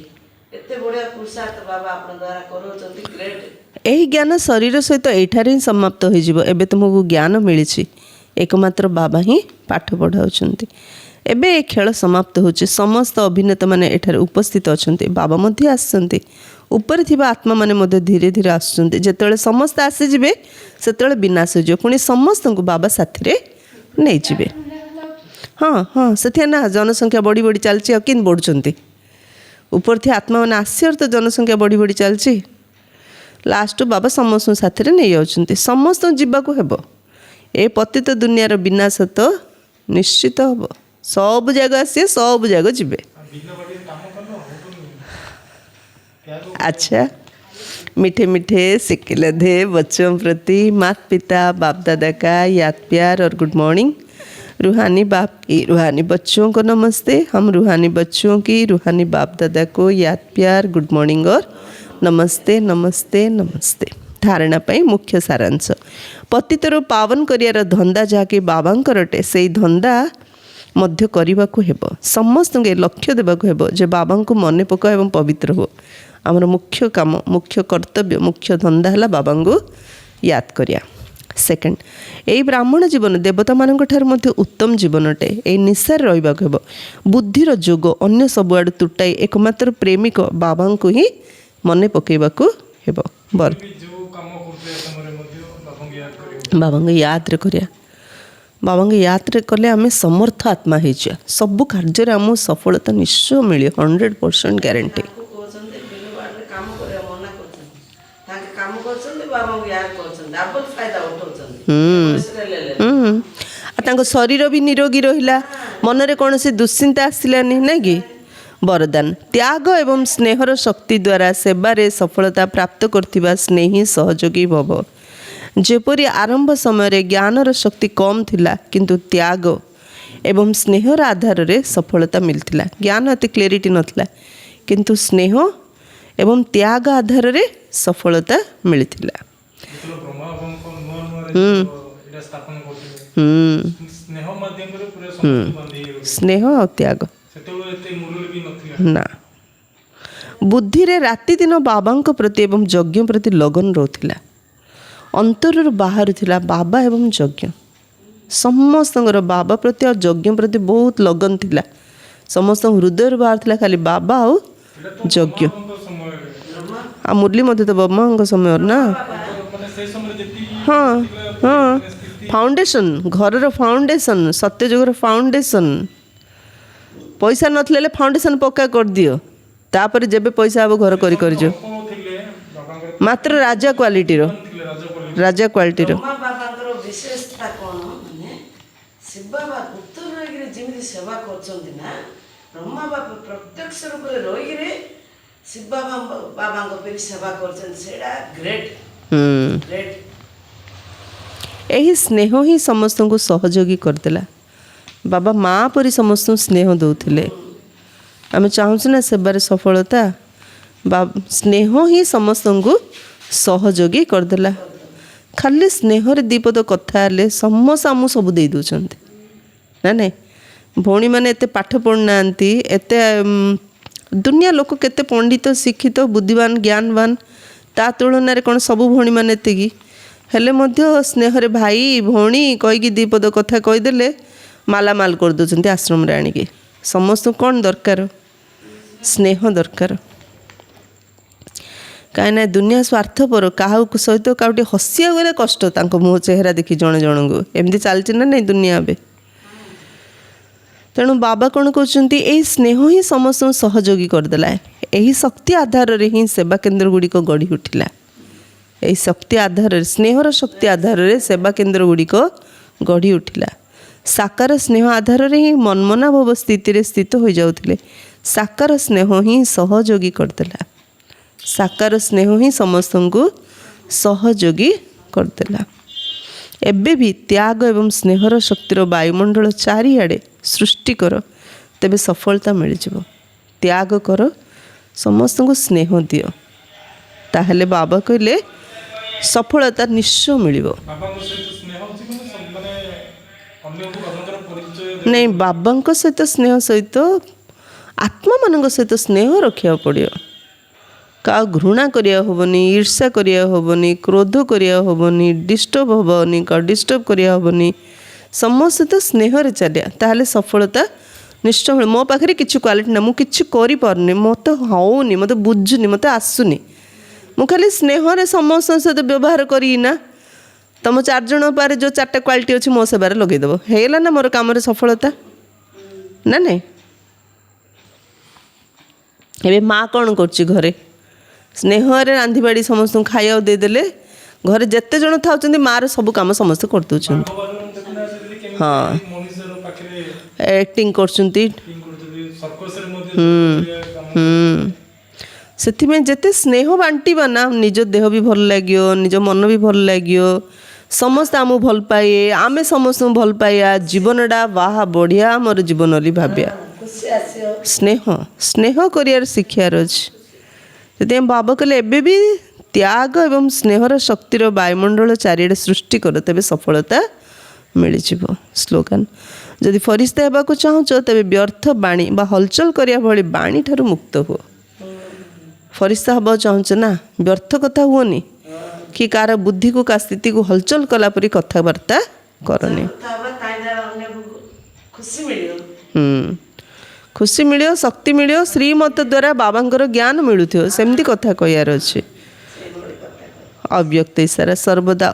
एते बढ़िया पुरुषार्थ बाबा आपण द्वारा करोचंदी ग्रेट
एही ज्ञान शरीर सहित एठारे ही समाप्त हो जिवो एबे तुमको ज्ञान मिलिछि एकमात्र बाबा ही पाठ पढ़ाउछंती एबे ए खेल समाप्त होछि समस्त अभिनेता माने एठारे उपस्थित अछंती बाबा मध्य आसछंती ऊपर थिबा आत्मा माने मध्य धीरे धीरे आसछंती जेतेबेले समस्त आसी जिवे सेतेबेले विनाश हो जिवो पुणी समस्त को बाबा साथी रे नै जिवे हाँ हाँ सेथिया ना जनसंख्या बढ़ी बढ़ी चलछि किन बढ़ुचंती ऊपर थी आत्मा माने आस्यर तो जनसंख्या बढ़ी बढ़ी चलछि लास्ट बाबा समस्त साथी रे नै जाउछंती समस्त जीवाको हेबो ए पतित दुनियार विनाश तो निश्चित हेबो सब जगह आसे सब जगह जीवे अच्छा मीठे मीठे सिक्के लधे बच्चों प्रति माता पिता बाप दादा का याद प्यार और गुड मॉर्निंग रूहानी बाप की रूहानी बच्चों को नमस्ते। हम रूहानी बच्चों की रूहानी बाप दादा को याद प्यार गुड मॉर्निंग और नमस्ते नमस्ते नमस्ते। धारणा पाई मुख्य सारांश पतितर पावन करियार धंदा जहाँकि बाबांकर अटे से धंदा मध्य करने को हेब समस्त लक्ष्य देवाक हेब जे बाबा को मन पका एवं पवित्र हो। आमर मुख्य काम मुख्य कर्तव्य मुख्य धंदा है बाबा को याद करिया। सेकेंड यही ब्राह्मण जीवन देवता मान उत्तम जीवन अटे। यही निशार रहा हेब बुद्धिर जोग अन्य सबुआड़ तुटाई एकमात्र प्रेमिक बाबा को ही मन पकेबाकू हेब। बर बाबा को याद करिया बाबा को याद कले आम समर्थ आत्मा हो सबू कार्य आम सफलता निश्चय मिले 100% ग्यारंटी। शरीर भी निरोगी रहिला मनरे कौन से दुश्चिंता आसलानी ना कि वरदान त्याग एवं स्नेहर शक्ति द्वारा सेवारे सफलता प्राप्त करथिबा स्नेही सहयोगी भव। जेपरी आरंभ समय ज्ञानर शक्ति कम थिला किंतु त्याग एवं स्नेहर आधार रे सफलता मिलथिला। ज्ञान अति क्लेरिटी नथिला किंतु स्नेह एवं त्याग आधार रे सफलता मिलथिला। स्नेह और त्याग ना बुद्धि रे राति दिन बाबा प्रति एवं यज्ञ प्रति लगन रोथिला। अंतर बाहर थिला बाबा एवं यज्ञ समस्त बाबा प्रति और यज्ञ प्रति बहुत लगन थिला। समस्त हृदय बाहर थिला खाली बाबा और यज्ञ। आ मुरली मध्य तो बाबा समय ना हाँ हाँ फाउंडेशन घर फाउंडेशन सत्य जुगर फाउंडेशन पैसा नथले फाउंडेशन पक्का कर दियो तापर जेबे पैसा अब घर करी कर जो मात्र राजा क्वालिटी रो राजा क्वालिटी रो
विशेषता कौन माने शिव बाबा उत्तर रही जमी सेवा करछंती ना ब्रह्मा बाबा प्रत्यक्ष रूप रे रही शिव बाबा बाबा को पे सेवा करछन सेडा ग्रेट ग्रेट।
यही स्नेह ही समस्त को सहयोगी करदेला। बाबा माँ परी समस्त स्नेह दौले आम चाहूँ ना सेवार सफलता स्नेह ही समस्त को सहयोगी करदेला। खाली स्नेह दीपद कथा समस्त आम सब दे दौरान ना नहीं भौणी मैंने एत पाठ पढ़ना एत दुनिया लोक केते पंडित शिक्षित बुद्धिवान ज्ञानवान ता तुलन कौन सबू भौणी मैंने एतिकी हेले मध्य स्नेह भाई भौणी कहीकि दीपद कथा कहीदेले मालामाल कर दौरान आश्रम रे आणिकी समस्त कौन दरकार स्नेह दरकार। कहीं दुनिया स्वार्थपर क्या सहित काउटी हसिया गले कष्ट मुँह चेहरा देखी जड़े जन को एमती चलती ना नहीं दुनिया ए तेणु बाबा कौन कहते यही स्नेह ही समस्त सहयोगी करदेला। यही शक्ति आधार रे ही सेवा केन्द्र गुड़िक गढ़ी उठिला। यही शक्ति आधार स्नेहर शक्ति आधार रे सेवा केन्द्र गुड़िक गढ़ी उठिला। साकार स्नेह आधार रे ही मनमना भाव स्थिति स्थित हो जाउथिले। साकार स्नेह ही सहयोगी करदेला। साकार स्नेह ही समस्त को सहयोगी करदेला। एबे भी त्याग एवं स्नेहर शक्तिर वायुमंडल चारिआडे सृष्टि कर तेबे सफलता मिल जाव। त्याग कर समस्त को स्नेह दियो ताहले बाबा कहले सफलता निश्चय मिल। नहीं बाबा सहित स्नेह सहित आत्मा मान सहित स्नेह रखा पड़ो। का घृणा करिया होबनी ईर्ष्या करिया होबनी क्रोध करिया होबनी डिस्टर्ब होबनी का डिस्टर्ब करिया होबनी समस्त तो स्नेह रे चलिया ताहले सफलता निश्चय मिले। मो पाखे किसी क्वालिटी ना मुझे किसी करें मत होनी मत बुझुनी मत आसुनी मु खाली स्नेह रे समस्त सहित व्यवहार करीना तुम 4 जन पारे जो 4टा क्वालिटी अच्छी मो सेवार लगेदेव हेला ना मोर काम सफलता ना नहीं। ए माँ कौन कर घरे स्नेह रांधि बाड़ी समस्त खाया देदेले घरे जिते जन था माँ सब कम समस्त कर दौरान हाँ एक्टिंग कर से स्नेह बांटवा ना निज देह भी भल लगे निज मन भी भल लगे ସମସ୍ତେ ଆମକୁ ଭଲ ପାଇବେ ଆମେ ସମସ୍ତଙ୍କୁ ଭଲ ପାଇବା ଜୀବନଟା ବାହା ବଢ଼ିଆ ଆମର ଜୀବନ ବୋଲି ଭାବିବା
ଖୁସି ଆସିବ।
ସ୍ନେହ କରିବାର ଶିକ୍ଷାର ଅଛି ସେଥିପାଇଁ ବାବା କହିଲେ ଏବେ ବି ତ୍ୟାଗ ଏବଂ ସ୍ନେହର ଶକ୍ତିର ବାୟୁମଣ୍ଡଳ ଚାରିଆଡ଼େ ସୃଷ୍ଟି କର ତେବେ ସଫଳତା ମିଳିଯିବ ସ୍ଲୋଗାନ ଯଦି ଫରିସ୍ତା ହେବାକୁ ଚାହୁଁଛ ତେବେ ବ୍ୟର୍ଥ ବାଣୀ ବା ହଲଚଲ କରିବା ଭଳି ବାଣୀ ଠାରୁ ମୁକ୍ତ ହୁଅ ଫରିସ୍ତା ହେବାକୁ ଚାହୁଁଛ ନା ବ୍ୟର୍ଥ କଥା ହୁଅନି କି କାହାର ବୁଦ୍ଧିକୁ କାହା ସ୍ଥିତିକୁ ହଲଚଲ କଲା ପରି କଥାବାର୍ତ୍ତା କରନି
ଖୁସି ମିଳିବ
ଖୁସି ମିଳିବ ଶକ୍ତି ମିଳିବ ଶ୍ରୀମତ ଦ୍ୱାରା ବାବାଙ୍କର ଜ୍ଞାନ ମିଳୁଥିବ ସେମିତି କଥା କହିବାର ଅଛି ଅବ୍ୟକ୍ତ ଇଶାରା ସର୍ବଦା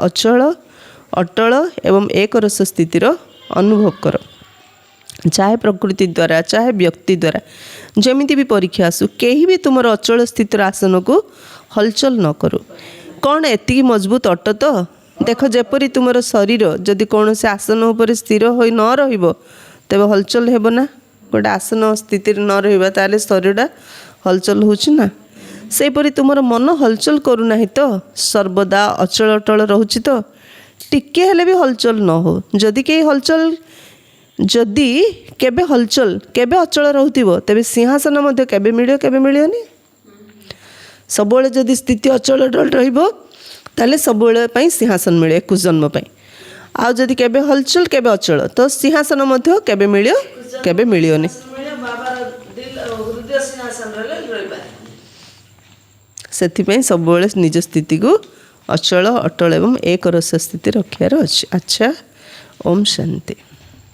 ଅଟଳ ଏବଂ ଏକରସ ସ୍ଥିତିର ଅନୁଭବ କର ଚାହେ ପ୍ରକୃତି ଦ୍ୱାରା ଚାହେ ବ୍ୟକ୍ତି ଦ୍ୱାରା ଯେମିତି ବି ପରୀକ୍ଷା ଆସୁ କେହି ବି ତୁମର ଅଚଳ ସ୍ଥିତିର ଆସନକୁ ହଲଚଲ ନ କରୁ କ'ଣ ଏତିକି ମଜବୁତ ଅଟ ତ ଦେଖ ଯେପରି ତୁମର ଶରୀର ଯଦି କୌଣସି ଆସନ ଉପରେ ସ୍ଥିର ହୋଇ ନ ରହିବ ତେବେ ହଲଚଲ ହେବ ନା ଗୋଟେ ଆସନ ସ୍ଥିତିରେ ନ ରହିବା ତାହେଲେ ଶରୀରଟା ହଲଚଲ ହେଉଛି ନା ସେହିପରି ତୁମର ମନ ହଲଚଲ କରୁନାହିଁ ତ ସର୍ବଦା ଅଚଳ ଅଟଳ ରହୁଛି ତ ଟିକେ ହେଲେ ବି ହଲଚଲ ନ ହଉ ଯଦି କେବେ ଅଚଳ ରହୁଥିବ ତେବେ ସିଂହାସନ ମଧ୍ୟ କେବେ ମିଳିବ କେବେ ମିଳିବନି ସବୁବେଳେ ଯଦି ସ୍ଥିତି ଅଚଳ ରହିବ ତାହେଲେ ସବୁବେଳେ ପାଇଁ ସିଂହାସନ ମିଳେ 21 ଜନ୍ମ ପାଇଁ ଆଉ ଯଦି କେବେ ହଲଚଲ କେବେ ଅଚଳ ତ ସିଂହାସନ ମଧ୍ୟ କେବେ ମିଳିବ କେବେ ମିଳିବନି ସେଥିପାଇଁ ସବୁବେଳେ ନିଜ ସ୍ଥିତିକୁ ଅଚଳ ଅଟଳ ଏବଂ ଏକରସ ସ୍ଥିତି ରଖିବାର ଅଛି ଆଚ୍ଛା ଓମ୍ ଶାନ୍ତି।